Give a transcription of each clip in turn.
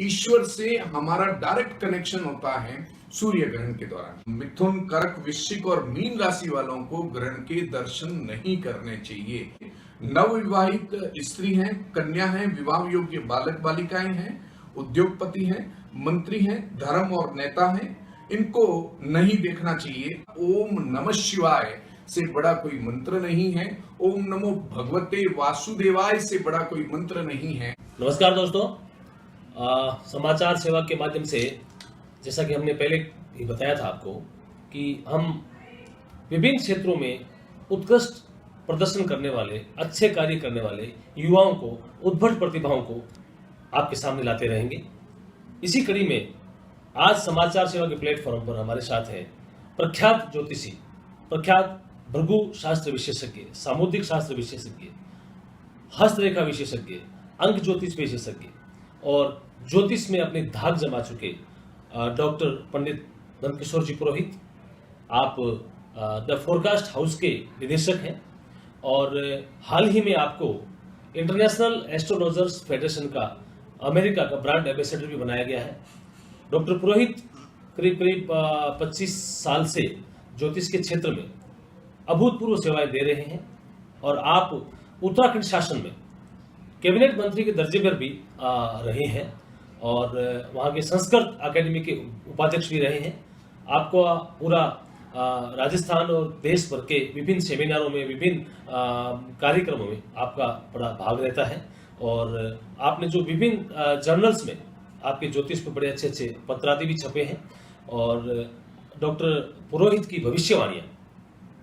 ईश्वर से हमारा direct connection होता है सूर्य ग्रहण के दौरान। मिथुन, कर्क, वृश्चिक और मीन राशि वालों को ग्रहण के दर्शन नहीं करने चाहिए। नवविवाहित स्त्री हैं, कन्या हैं, विवाह योग्य बालक बालिकाएं हैं, उद्योगपति हैं, मंत्री हैं, धर्म और नेता हैं, इनको नहीं देखना चाहिए। ओम नमः शिवाय से बड़ा कोई मंत्र नहीं है। ओम नमो भगवते वासुदेवाय से बड़ा कोई मंत्र नहीं है। नमस्कार दोस्तों, समाचार सेवा के माध्यम से जैसा कि हमने पहले ही बताया था आपको कि हम विभिन्न क्षेत्रों में उत्कृष्ट प्रदर्शन करने वाले, अच्छे कार्य करने वाले युवाओं को, उद्भट प्रतिभाओं को आपके सामने लाते रहेंगे। इसी कड़ी में आज समाचार सेवा के प्लेटफॉर्म पर हमारे साथ है प्रख्यात ज्योतिषी, प्रख्यात भृगु शास्त्र विशेषज्ञ, सामुद्रिक शास्त्र विशेषज्ञ, हस्तरेखा विशेषज्ञ, अंक ज्योतिष विशेषज्ञ और ज्योतिष में अपनी धाक जमा चुके डॉक्टर पंडित नंदकिशोर जी पुरोहित। आप द फोरकास्ट हाउस के निदेशक हैं और हाल ही में आपको इंटरनेशनल एस्ट्रोलॉजर्स फेडरेशन का अमेरिका का ब्रांड एम्बेसडर भी बनाया गया है। डॉक्टर पुरोहित करीब करीब 25 साल से ज्योतिष के क्षेत्र में अभूतपूर्व सेवाएं दे रहे हैं और आप उत्तराखंड शासन में कैबिनेट मंत्री के दर्जे पर भी रहे हैं और वहाँ के संस्कृत अकेडमी के उपाध्यक्ष भी रहे हैं। आपको पूरा राजस्थान और देश भर के विभिन्न सेमिनारों में, विभिन्न कार्यक्रमों में आपका बड़ा भाग रहता है और आपने जो विभिन्न जर्नल्स में आपके ज्योतिष पर बड़े अच्छे अच्छे पत्र आदि भी छपे हैं और डॉक्टर पुरोहित की भविष्यवाणियाँ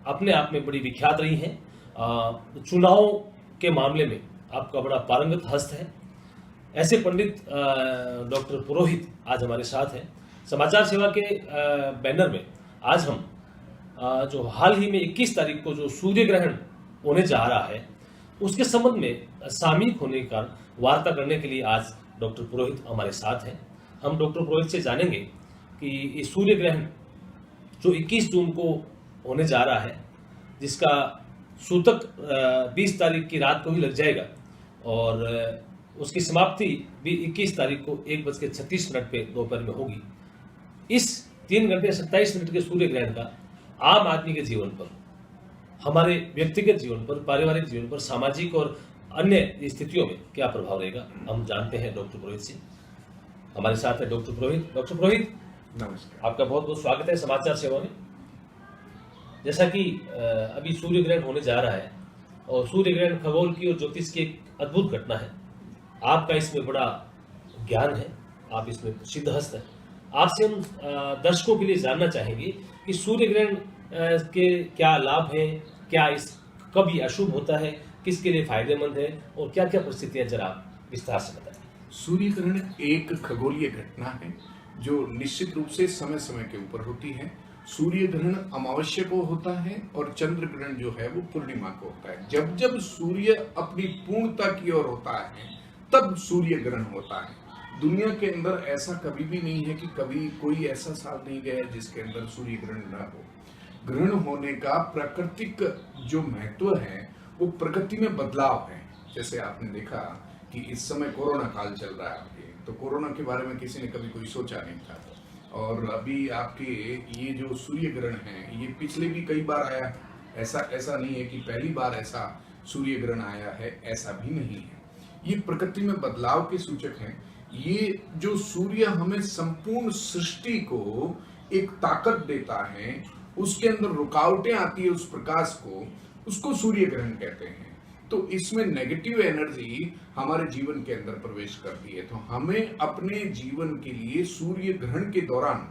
अपने आप में बड़ी विख्यात रही हैं। चुनाव के मामले में आपका बड़ा पारंगत हस्त है। ऐसे पंडित डॉक्टर पुरोहित आज हमारे साथ हैं। समाचार सेवा के बैनर में आज हम जो हाल ही में 21 तारीख को जो सूर्य ग्रहण होने जा रहा है उसके संबंध में सामयिक होने के कारण वार्ता करने के लिए आज डॉक्टर पुरोहित हमारे साथ हैं। हम डॉक्टर पुरोहित से जानेंगे कि ये सूर्य ग्रहण जो 21 जून को होने जा रहा है, जिसका सूतक 20 तारीख की रात को ही लग जाएगा और उसकी समाप्ति भी 21 तारीख को 1:36 पे दोपहर में होगी। इस 3 घंटे 27 मिनट के सूर्य ग्रहण का आम आदमी के जीवन पर, हमारे व्यक्तिगत जीवन पर, पारिवारिक जीवन पर, सामाजिक और अन्य स्थितियों में क्या प्रभाव रहेगा, हम जानते हैं डॉक्टर पुरोहित से। हमारे साथ है डॉक्टर पुरोहित। डॉक्टर पुरोहित, नमस्कार। आपका बहुत बहुत स्वागत है समाचार सेवा में। जैसा कि अभी सूर्य ग्रहण होने जा रहा है और सूर्य ग्रहण खगोल की और ज्योतिष की एक अद्भुत घटना है। आपका इसमें बड़ा ज्ञान है, आप इसमें सिद्ध हस्त हैं। आपसे हम दर्शकों के लिए जानना चाहेंगे कि सूर्य ग्रहण के क्या लाभ हैं, क्या इस कभी अशुभ होता है, किसके लिए फायदेमंद है और क्या क्या परिस्थितियां, जरा आप विस्तार से बताएं। सूर्य ग्रहण एक खगोलीय घटना है जो निश्चित रूप से समय समय के ऊपर होती है। सूर्य ग्रहण अमावस्या को होता है और चंद्र ग्रहण जो है वो पूर्णिमा को होता है। जब जब सूर्य अपनी पूर्णता की ओर होता है तब सूर्य ग्रहण होता है। दुनिया के अंदर ऐसा कभी भी नहीं है कि कभी कोई ऐसा साल नहीं गया जिसके अंदर सूर्य ग्रहण न हो। ग्रहण होने का प्राकृतिक जो महत्व है वो प्रकृति में बदलाव है। जैसे आपने देखा कि इस समय कोरोना काल चल रहा है, तो कोरोना के बारे में किसी ने कभी कोई सोचा नहीं था और अभी आपके ये जो सूर्य ग्रहण है ये पिछले भी कई बार आया। ऐसा नहीं है कि पहली बार ऐसा सूर्य ग्रहण आया है, ऐसा भी नहीं है। ये प्रकृति में बदलाव के सूचक हैं। ये जो सूर्य हमें संपूर्ण सृष्टि को एक ताकत देता है, उसके अंदर रुकावटें आती है उस प्रकाश को, उसको सूर्य ग्रहण कहते हैं। तो इसमें नेगेटिव एनर्जी हमारे जीवन के अंदर प्रवेश करती है। तो हमें अपने जीवन के लिए सूर्य ग्रहण के दौरान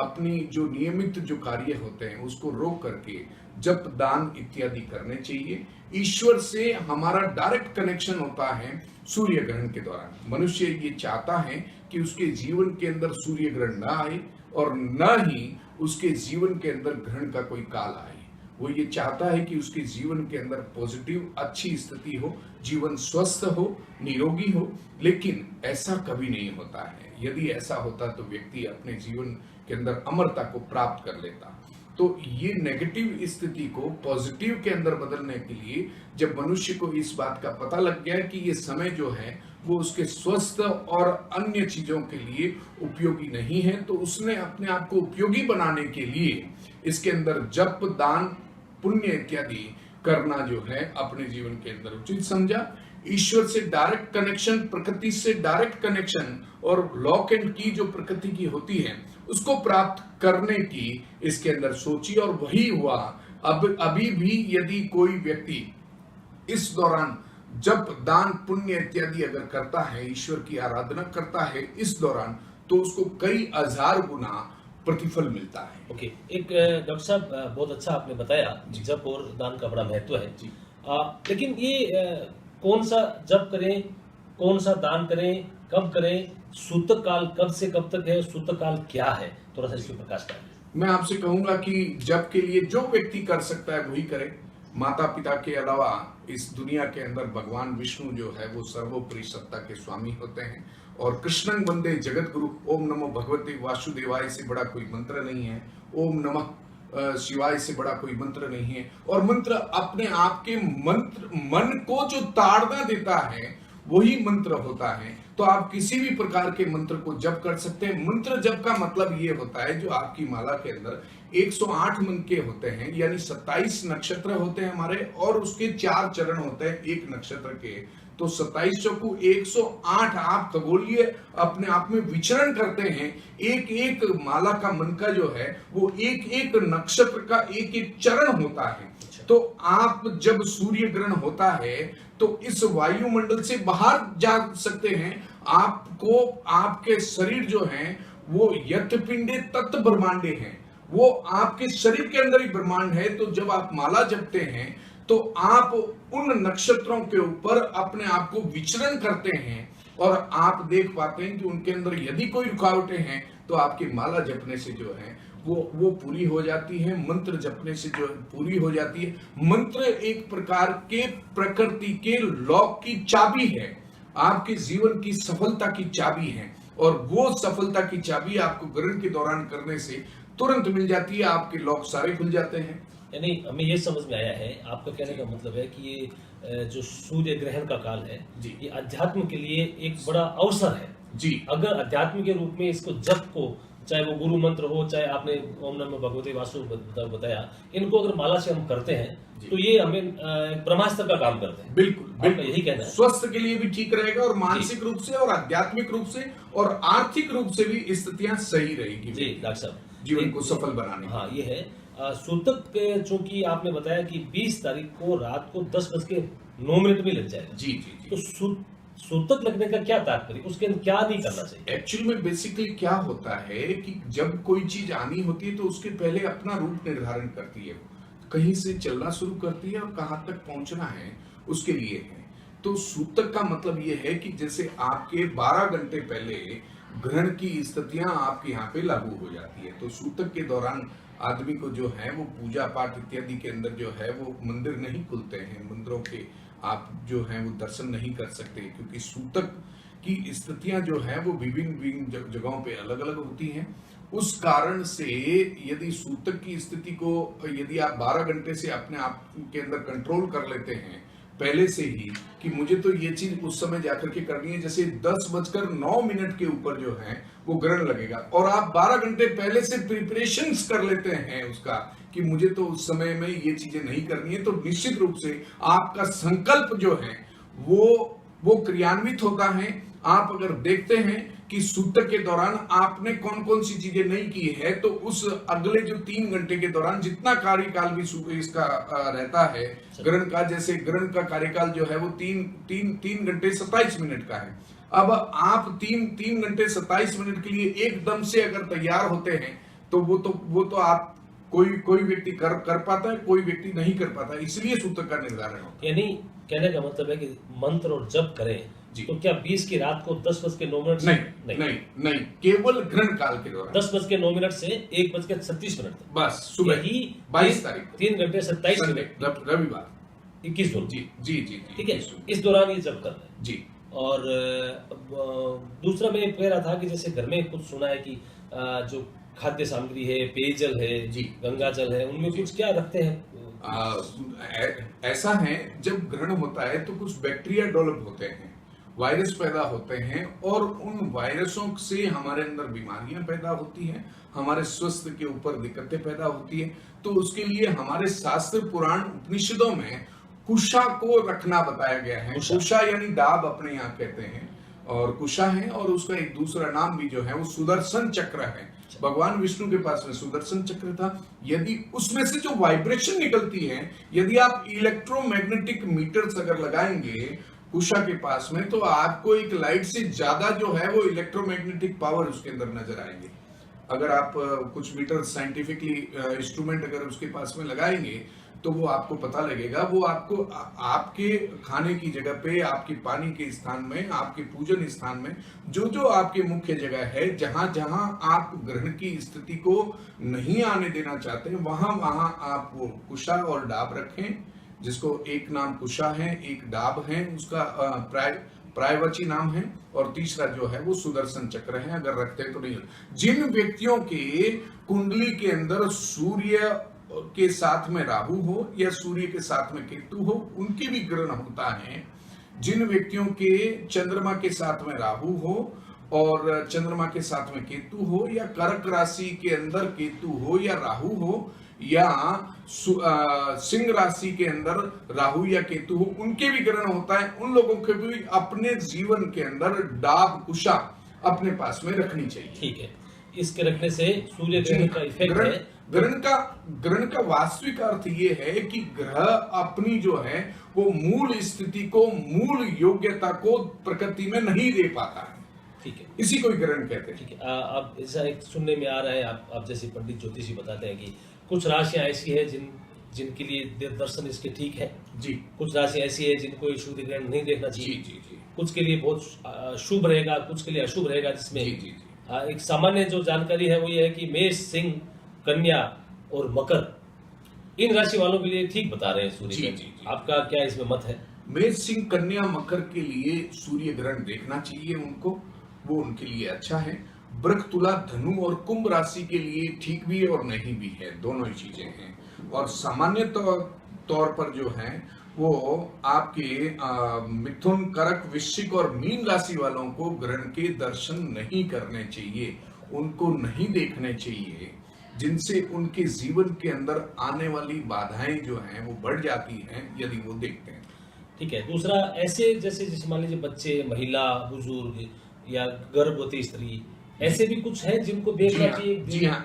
अपनी जो नियमित जो कार्य होते हैं उसको रोक करके जप, दान इत्यादि करने चाहिए। ईश्वर से हमारा डायरेक्ट कनेक्शन होता है सूर्य ग्रहण के दौरान। मनुष्य ये चाहता है कि उसके जीवन के अंदर सूर्य ग्रहण ना आए और न ही उसके जीवन के अंदर ग्रहण का कोई काल आए। वो ये चाहता है कि उसके जीवन के अंदर पॉजिटिव अच्छी स्थिति हो, जीवन स्वस्थ हो, निरोगी हो, लेकिन ऐसा कभी नहीं होता है। यदि ऐसा होता तो व्यक्ति अपने जीवन के अंदर अमरता को प्राप्त कर लेता। तो ये नेगेटिव स्थिति को पॉजिटिव के अंदर बदलने के लिए जब मनुष्य को इस बात का पता लग गया कि ये समय जो है वो उसके स्वस्थ और अन्य चीजों के लिए उपयोगी नहीं है। तो उसने अपने आप को उपयोगी बनाने के लिए इसके अंदर जप, दान, पुण्य इत्यादि करना जो है अपने जीवन के अंदर उचित समझा। ईश्वर से डायरेक्ट कनेक्शन, प्रकृति से डायरेक्ट कनेक्शन और लॉक एंड की जो प्रकृति की होती है उसको प्राप्त करने की इसके अंदर सोची, और वही हुआ। अब अभी भी यदि कोई व्यक्ति इस दौरान जप, दान, पुण्य इत्यादि अगर करता है, ईश्वर की आराधना करता है इस दौरान, तो उसको कई हजार गुना प्रतिफल मिलता है। ओके, एक डॉक्टर साहब बहुत अच्छा आपने बताया जप और दान का बड़ा महत्व है जी। लेकिन ये कौन सा जप करें, कौन सा दान करें, कब करें, सूतक काल कब से कब तक है, सूतक काल क्या है, थोड़ा सा इसमें प्रकाश डालें। मैं आपसे कहूंगा कि जप के लिए जो व्यक्ति कर सकता है वही करे। माता पिता के अलावा इस दुनिया के अंदर भगवान विष्णु जो है वो सर्वोपरि सत्ता के स्वामी होते हैं, और कृष्णं वंदे जगत गुरु, ओम नमो भगवते वासुदेवाय से बड़ा कोई मंत्र नहीं है, ओम नमः शिवाय से बड़ा कोई मंत्र नहीं है। और मंत्र अपने आप के मंत्र, मन को जो ताड़ना देता है वही मंत्र होता है। तो आप किसी भी प्रकार के मंत्र को जप कर सकते हैं। मंत्र जप का मतलब ये होता है जो आपकी माला के अंदर 108 मंत्र होते हैं, यानी 27 नक्षत्र होते हैं हमारे, और उसके 4 चरण होते हैं एक नक्षत्र के। तो 27 चौकू 108 आप खगोलीय अपने आप में विचरण करते हैं। एक एक माला का मन का जो है वो एक एक नक्षत्र का एक एक चरण होता है। तो आप जब सूर्य ग्रहण होता है तो इस वायुमंडल से बाहर जा सकते हैं। आपको आपके शरीर जो है वो यत पिंडे तत् ब्रह्मांडे हैं, वो आपके शरीर के अंदर ही ब्रह्मांड है। तो जब आप माला जपते हैं तो आप उन नक्षत्रों के ऊपर अपने आप को विचरण करते हैं, और आप देख पाते हैं कि उनके अंदर यदि कोई रुकावटें हैं तो आपकी माला जपने से जो है वो पूरी हो जाती है, मंत्र जपने से जो पूरी हो जाती है। मंत्र एक प्रकार के प्रकृति के लॉक की चाबी है, आपके जीवन की सफलता की चाबी है, और वो सफलता की चाबी आपको ग्रहण के दौरान करने से तुरंत मिल जाती है, आपके लॉक सारे खुल जाते हैं। यानी हमें ये समझ में आया है, आपका कहने का मतलब है कि ये जो सूर्य ग्रहण का काल है जी, ये अध्यात्म के लिए एक बड़ा अवसर है जी। अगर अध्यात्म के रूप में इसको जप को, चाहे वो गुरु मंत्र हो, चाहे आपने ओम नमो भगवते वासु बताया, इनको अगर माला से हम करते हैं तो ये हमें एक ब्रह्मास्त्र का काम करते हैं। बिल्कुल, आपका यही कहना है। स्वास्थ्य के लिए भी ठीक रहेगा, और मानसिक रूप से और आध्यात्मिक रूप से और आर्थिक रूप से भी स्थितियां सही रहेगी जी डॉक्टर साहब, जीवन को सफल बनाने। हाँ ये है सूतक, चूंकि आपने बताया कि 20 तारीख को रात को 10:09 में लग जाएगा। जी जी जी। तो सूतक लगने का क्या तात्पर्य, उसके अंदर क्या नहीं करना चाहिए? एक्चुअली में बेसिकली क्या होता है कि जब कोई चीज आनी होती है तो उसके पहले अपना रूप निर्धारण करती है, कहीं से चलना शुरू करती है और कहां तक पहुंचना है उसके लिए है। तो सूतक का मतलब ये है कि जैसे आपके 12 घंटे पहले ग्रहण की स्थितियां आपके यहाँ पे लागू हो जाती है, तो सूतक के दौरान आदमी को जो है वो पूजा पाठ इत्यादि के अंदर जो है वो मंदिर नहीं खुलते हैं, मंदिरों के आप जो है वो दर्शन नहीं कर सकते, क्योंकि सूतक की स्थितियां जो है वो विभिन्न जगहों पे अलग अलग होती हैं। उस कारण से यदि सूतक की स्थिति को यदि आप 12 घंटे से अपने आप के अंदर कंट्रोल कर लेते हैं पहले से ही कि मुझे तो ये चीज उस समय जाकर के करनी है, जैसे 10:09 के ऊपर जो है वो ग्रहण लगेगा, और आप 12 घंटे पहले से प्रिपरेशंस कर लेते हैं उसका कि मुझे तो उस समय में ये चीजें नहीं करनी है, तो निश्चित रूप से आपका संकल्प जो है वो क्रियान्वित होता है। आप अगर देखते हैं कि सूतक के दौरान आपने कौन कौन सी चीजें नहीं की है, तो उस अगले जो 3 घंटे के दौरान जितना कार्यकाल भी इसका रहता है ग्रहण का, जैसे ग्रहण का कार्यकाल जो है वो 3 घंटे 27 मिनट का है। अब आप 3 घंटे 27 मिनट के लिए एकदम से अगर तैयार होते हैं तो वो तो आप कोई व्यक्ति कर पाता है, कोई व्यक्ति नहीं कर पाता, इसलिए सूतक का निर्धारण होता है। यानी कहने का मतलब है कि मंत्र और जप करें तो क्या 20 की रात को 10:09 से नहीं, केवल ग्रहण काल के दौरान 10:09 से 1:36 तक, बस सुबह ही 22 तारीख 3 घंटे 27 मिनट रविवार 21 जून। जी, ठीक है, इस दौरान ये जप करना है जी। और दूसरा मैं कह रहा था कि जैसे घर में कुछ सुना है कि जो खाद्य सामग्री है, पेयजल है जी, गंगा जल है, उनमें कुछ क्या रखते हैं? ऐसा है, जब ग्रहण होता है तो कुछ बैक्टीरिया डेवलप होते हैं, वायरस पैदा होते हैं और उन वायरसों से हमारे अंदर बीमारियां पैदा होती हैं, हमारे स्वास्थ्य के ऊपर दिक्कतें पैदा होती है। तो उसके लिए हमारे शास्त्र पुराण उपनिषदों में कुशा को रखना बताया गया है। कुशा यानी डाब अपने यहाँ कहते हैं, और कुशा है, और उसका एक दूसरा नाम भी जो है वो सुदर्शन चक्र है। भगवान विष्णु के पास में सुदर्शन चक्र था। यदि उसमें से जो वाइब्रेशन निकलती है, यदि आप इलेक्ट्रोमैग्नेटिक मीटर्स अगर लगाएंगे कुशा के पास में, तो आपको एक लाइट से ज्यादा जो है वो इलेक्ट्रोमैग्नेटिक पावर उसके अंदर नजर आएंगे। अगर आप कुछ मीटर साइंटिफिकली इंस्ट्रूमेंट अगर उसके पास में लगाएंगे तो वो आपको पता लगेगा। वो आपको आपके खाने की जगह पे, आपके पानी के स्थान में, आपके पूजन स्थान में, जो जो आपके मुख्य जगह है, जहां जहां आप ग्रहण की स्थिति को नहीं आने देना चाहते, वहां वहां आप वो कुशा और डाब रखें, जिसको एक नाम कुशा है, एक डाब है, उसका प्रायवची नाम है, और तीसरा जो है वो सुदर्शन चक्र है। अगर रखते तो नहीं। जिन व्यक्तियों के कुंडली के अंदर सूर्य के साथ में राहु हो या सूर्य के साथ में केतु हो, उनके भी ग्रहण होता है। जिन व्यक्तियों के चंद्रमा के साथ में राहु हो और चंद्रमा के साथ में केतु हो, या कर्क राशि के अंदर केतु हो या राहु हो, या सिंह राशि के अंदर राहु या केतु हो, उनके भी ग्रहण होता है। उन लोगों के भी अपने जीवन के अंदर डाब कुशा अपने पास में रखनी चाहिए। ठीक है, इसके रखने से सूर्य ग्रहण का इफेक्ट है। ग्रहण का वास्तविक अर्थ ये है कि ग्रह अपनी जो है वो मूल स्थिति को, मूल योग्यता को प्रकृति में नहीं दे पाता है। ठीक है, इसी को ग्रहण कहते हैं। ठीक है, अब ऐसा एक सुनने में आ रहा है, आप जैसे पंडित ज्योतिषी बताते हैं कि कुछ राशियां ऐसी है जिनके लिए दर्शन इसके ठीक है जी, कुछ राशि ऐसी है जिनको सूर्य ग्रहण नहीं देखना चाहिए जी, जी, कुछ के लिए बहुत शुभ रहेगा, कुछ के लिए अशुभ रहेगा। जिसमें जी, जी, जी। एक सामान्य जो जानकारी है वो ये है कि मेष, सिंह, कन्या और मकर, इन राशि वालों के लिए ठीक बता रहे हैं सूर्य जी, ग्रहण। जी, जी। आपका क्या इसमें मत है? मेष, सिंह, कन्या, मकर के लिए सूर्य ग्रहण देखना चाहिए उनको, वो उनके लिए अच्छा है। वृक, तुला, धनु और कुंभ राशि के लिए ठीक भी है और नहीं भी है, दोनों ही चीजें हैं। और सामान्य तौर पर जो है वो आपके मिथुन, कर्क, वृश्चिक और मीन राशि वालों को ग्रहण के दर्शन नहीं करने चाहिए, उनको नहीं देखने चाहिए, जिनसे उनके जीवन के अंदर आने वाली बाधाएं जो हैं वो बढ़ जाती हैं यदि वो देखते हैं। ठीक है, दूसरा ऐसे जैसे मान लीजिए बच्चे, महिला, बुजुर्ग या गर्भवती स्त्री, ऐसे भी कुछ है जिनको देखना चाहिए?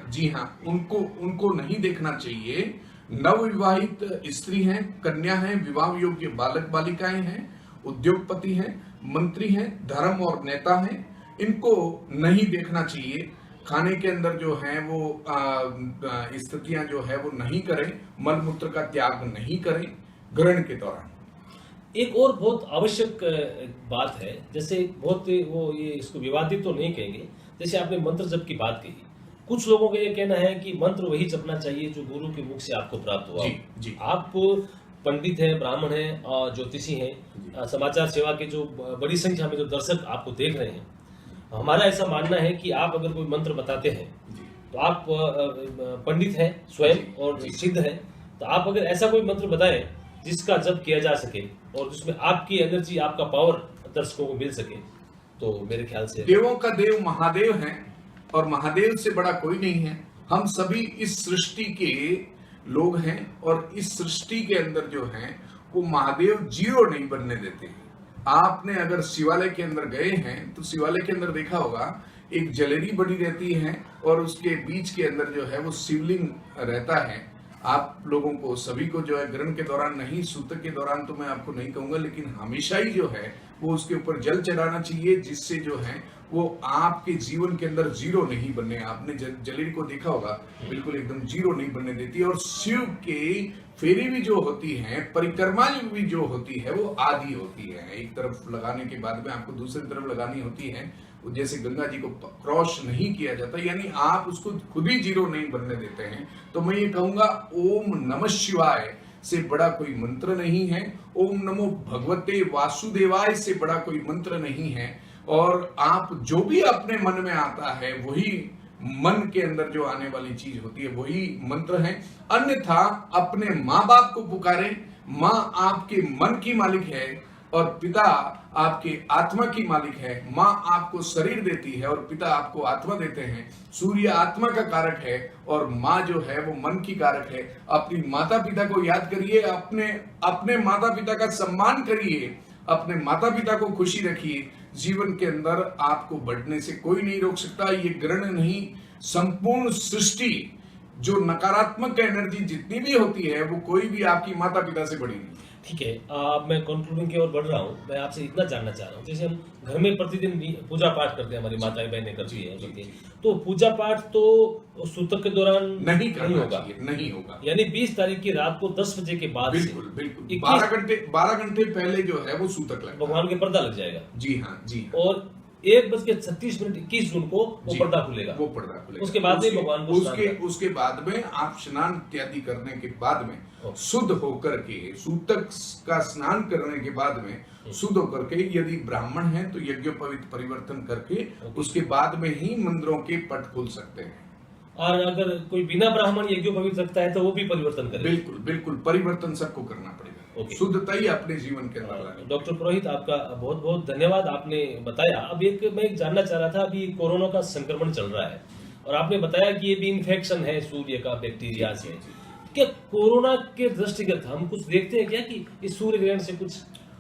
जी हाँ, उनको नहीं देखना चाहिए। नवविवाहित स्त्री हैं, कन्या हैं, विवाह योग्य बालक बालिकाएं हैं, उद्योगपति हैं, मंत्री हैं, धर्म और नेता हैं, इनको नहीं देखना चाहिए। खाने के अंदर जो है वो स्थितियां जो है वो नहीं करें, मल मूत्र का त्याग नहीं करें ग्रहण के दौरान। एक और बहुत आवश्यक बात है, जैसे बहुत वो ये इसको विवादित तो नहीं कहेंगे, जैसे आपने मंत्र जप की बात कही, कुछ लोगों का ये कहना है कि मंत्र वही जपना चाहिए जो गुरु के मुख से आपको प्राप्त हुआ। जी। आप पंडित हैं, ब्राह्मण हैं और ज्योतिषी हैं, समाचार सेवा के जो बड़ी संख्या में जो दर्शक आपको देख रहे हैं, हमारा ऐसा मानना है कि आप अगर कोई मंत्र बताते हैं तो आप पंडित हैं स्वयं और सिद्ध हैं, तो आप अगर ऐसा कोई मंत्र बताएं जिसका जप किया जा सके और जिसमें आपकी एनर्जी, आपका पावर दर्शकों को मिल सके, तो मेरे ख्याल से देवों का देव महादेव है और महादेव से बड़ा कोई नहीं है। हम सभी इस सृष्टि के लोग हैं और इस सृष्टि के अंदर जो है वो महादेव जीरो नहीं बनने देते हैं। आपने अगर शिवालय के अंदर गए हैं तो शिवालय के अंदर देखा होगा एक जलेरी बनी रहती है और उसके बीच के अंदर जो है वो शिवलिंग रहता है। आप लोगों को सभी को जो है ग्रहण के दौरान नहीं, सूतक के दौरान तो मैं आपको नहीं कहूंगा, लेकिन हमेशा ही जो है वो उसके ऊपर जल चढ़ाना चाहिए, जिससे जो है वो आपके जीवन के अंदर जीरो नहीं बनने। आपने जलेरी को देखा होगा, बिल्कुल एकदम जीरो नहीं बनने देती। और शिव के फेरी भी जो होती है, परिक्रमा भी जो होती है, वो आधी होती है। एक तरफ लगाने के बाद में आपको दूसरी तरफ लगानी होती है। जैसे गंगा जी को क्रॉस नहीं किया जाता, यानी आप उसको खुद ही जीरो नहीं बनने देते हैं। तो मैं ये कहूंगा, ओम नमः शिवाय से बड़ा कोई मंत्र नहीं है, ओम नमो भगवते वासुदेवाय से बड़ा कोई मंत्र नहीं है। और आप जो भी अपने मन में आता है वही मन के अंदर जो आने वाली चीज होती है वही मंत्र है। अन्यथा अपने माँ बाप को पुकारें, माँ आपके मन की मालिक है, और पिता आपके आत्मा की मालिक है, माँ आपको शरीर देती है और पिता आपको आत्मा देते हैं। सूर्य आत्मा का कारक है और माँ जो है वो मन की कारक है। अपनी माता पिता को याद करिए, अपने माता पिता का सम्मान करिए, अपने माता पिता को खुशी रखिए। जीवन के अंदर आपको बढ़ने से कोई नहीं रोक सकता। ये ग्रहण नहीं, संपूर्ण सृष्टि जो नकारात्मक एनर्जी जितनी भी होती है वो कोई भी आपकी माता पिता से बड़ी नहीं। ठीक है, अब मैं कंक्लूडिंग की ओर बढ़ रहा हूँ। मैं आपसे इतना जानना चाह रहा हूँ, जैसे हम घर में प्रतिदिन पूजा पाठ करते हैं, हमारी माताएं बहनें करती हैं, तो पूजा पाठ तो सूतक के दौरान नहीं होगा, नहीं होगा। यानी 20 तारीख की रात को 10 बजे के बाद बिल्कुल बिल्कुल 12 घंटे पहले जो है वो सूतक लगेगा, भगवान के पर्दा लग जाएगा। जी हाँ, जी हाँ। और 1:36 21 जून को वो पर्दा खुलेगा, उसके बाद में भगवान को उसके बाद में आप स्नान इत्यादि करने के बाद में शुद्ध होकर के, सूतक का स्नान करने के बाद में शुद्ध होकर के, यदि ब्राह्मण है तो यज्ञोपवीत परिवर्तन करके उसके बाद में ही मंदिरों के पट खुल सकते हैं। और अगर कोई बिना ब्राह्मण यज्ञोपवीत रखता है तो वो भी परिवर्तन करे। बिल्कुल बिल्कुल, परिवर्तन सबको करना पड़ेगा, शुद्धता ही अपने जीवन के अंदर लानी। डॉक्टर पुरोहित, आपका बहुत बहुत धन्यवाद, आपने बताया। अब मैं जानना चाह रहा था, अभी कोरोना का संक्रमण चल रहा है और आपने बताया कि ये भी इन्फेक्शन है सूर्य का, बैक्टीरिया से। क्या कोरोना के दृष्टिगत हम कुछ देखते हैं क्या कि इस सूर्य ग्रहण से कुछ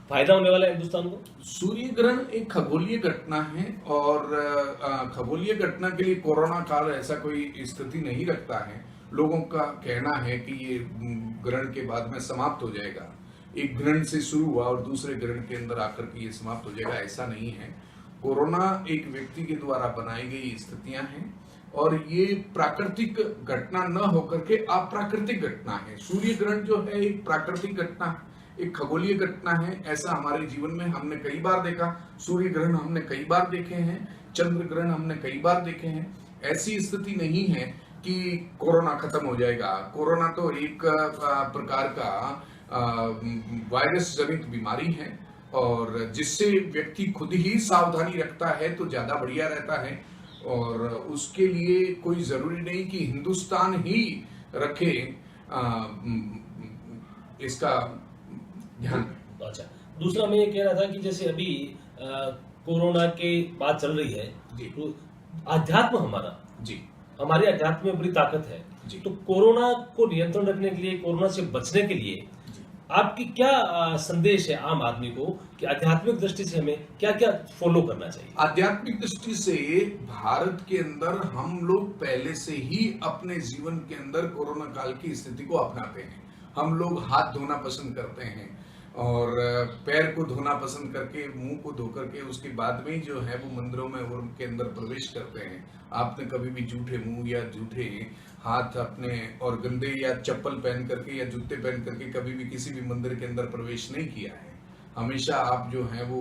फायदा होने वाला है हिंदुस्तान को? सूर्य ग्रहण एक खगोलीय घटना है और खगोलीय घटना के लिए कोरोना काल ऐसा कोई स्थिति नहीं रखता है। लोगों का कहना है कि ये ग्रहण के बाद में समाप्त हो जाएगा, एक ग्रहण से शुरू हुआ और दूसरे ग्रहण के अंदर आकर के ये समाप्त हो जाएगा, ऐसा नहीं है। कोरोना एक व्यक्ति के द्वारा बनाई गई स्थितियां हैं और ये प्राकृतिक घटना न होकर के अप्राकृतिक घटना है। सूर्य ग्रहण जो है एक प्राकृतिक घटना, एक खगोलीय घटना है। ऐसा हमारे जीवन में हमने कई बार देखा, सूर्य ग्रहण हमने कई बार देखे हैं, चंद्र ग्रहण हमने कई बार देखे हैं। ऐसी स्थिति नहीं है कि कोरोना खत्म हो जाएगा। कोरोना तो एक प्रकार का वायरस जनित बीमारी है और जिससे व्यक्ति खुद ही सावधानी रखता है तो ज्यादा बढ़िया रहता है और उसके लिए कोई जरूरी नहीं कि हिंदुस्तान ही रखे इसका ध्यान। अच्छा, दूसरा मैं ये कह रहा था कि जैसे अभी कोरोना के बात चल रही है, तो अध्यात्म हमारे अध्यात्म में बड़ी ताकत है, तो कोरोना को नियंत्रण रखने के लिए, कोरोना से बचने के लिए आपकी क्या संदेश है आम आदमी को कि आध्यात्मिक दृष्टि से हमें क्या क्या फॉलो करना चाहिए? आध्यात्मिक दृष्टि से भारत के अंदर हम लोग पहले से ही अपने जीवन के अंदर कोरोना काल की स्थिति को अपनाते हैं। हम लोग हाथ धोना पसंद करते हैं और पैर को धोना पसंद करके, मुंह को धो करके उसके बाद में जो है वो मंदिरों में उनके अंदर प्रवेश करते हैं। आपने कभी भी जूठे मुंह या जूठे हाथ अपने और गंदे या चप्पल पहन करके या जूते पहन करके कभी भी किसी भी मंदिर के अंदर प्रवेश नहीं किया है। हमेशा आप जो है वो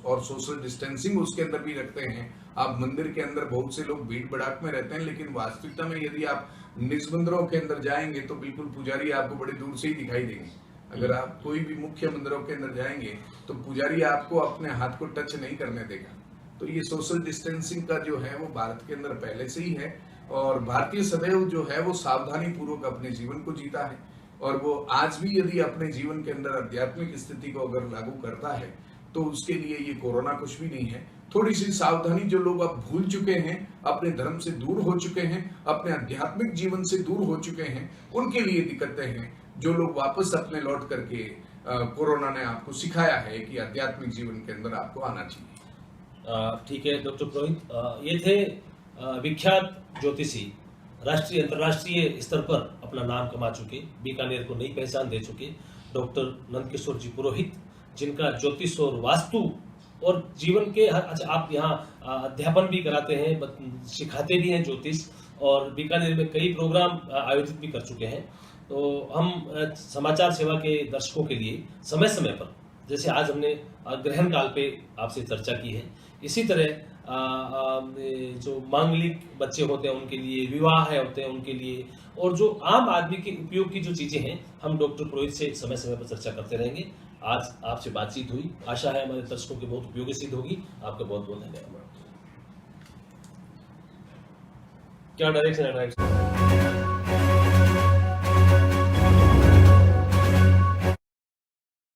और सोशल डिस्टेंसिंग उसके अंदर भी रखते हैं। आप मंदिर के अंदर, बहुत से लोग भीड़ भड़ाक में रहते हैं, लेकिन वास्तविकता में यदि आप निज मंदिरों के अंदर जाएंगे तो बिल्कुल पुजारी आपको बड़े दूर से ही दिखाई देंगे। अगर आप कोई भी मुख्य मंदिरों के अंदर जाएंगे तो पुजारी आपको अपने हाथ को टच नहीं करने देगा। तो ये सोशल डिस्टेंसिंग का जो है वो भारत के अंदर पहले से ही है और भारतीय सदैव जो है वो सावधानी पूर्वक अपने जीवन को जीता है और वो आज भी यदि अपने जीवन के अंदर आध्यात्मिक स्थिति को अगर लागू करता है तो उसके लिए ये कोरोना कुछ भी नहीं है। थोड़ी सी सावधानी, जो लोग अब भूल चुके हैं, अपने धर्म से दूर हो चुके हैं, अपने आध्यात्मिक जीवन से दूर हो चुके हैं, उनके लिए दिक्कतें हैं। जो लोग वापस अपने लौट करके कोरोना ने आपको सिखाया है कि आध्यात्मिक जीवन के अंदर आपको आना चाहिए। ठीक है डॉक्टर पुरोहित, ये थे विख्यात ज्योतिषी, राष्ट्रीय अंतर्राष्ट्रीय स्तर पर अपना नाम कमा चुके, बीकानेर को नई पहचान दे चुके डॉक्टर नंदकिशोर जी पुरोहित, जिनका ज्योतिष और वास्तु और जीवन के अच्छा, आप यहाँ अध्यापन भी कराते हैं, सिखाते भी हैं ज्योतिष और बीकानेर में कई प्रोग्राम आयोजित भी कर चुके हैं। तो हम समाचार सेवा के दर्शकों के लिए समय समय पर, जैसे आज हमने ग्रहण काल पे आपसे चर्चा की है, इसी तरह जो मांगलिक बच्चे होते हैं उनके लिए, विवाह होते हैं उनके लिए, और जो आम आदमी के उपयोग की जो चीजें हैं, हम डॉक्टर पुरोहित से समय समय पर चर्चा करते रहेंगे। आज आपसे बातचीत हुई, आशा है हमारे दर्शकों के बहुत उपयोगी सिद्ध होगी। आपका बहुत बहुत धन्यवाद। क्या डायरेक्शन है?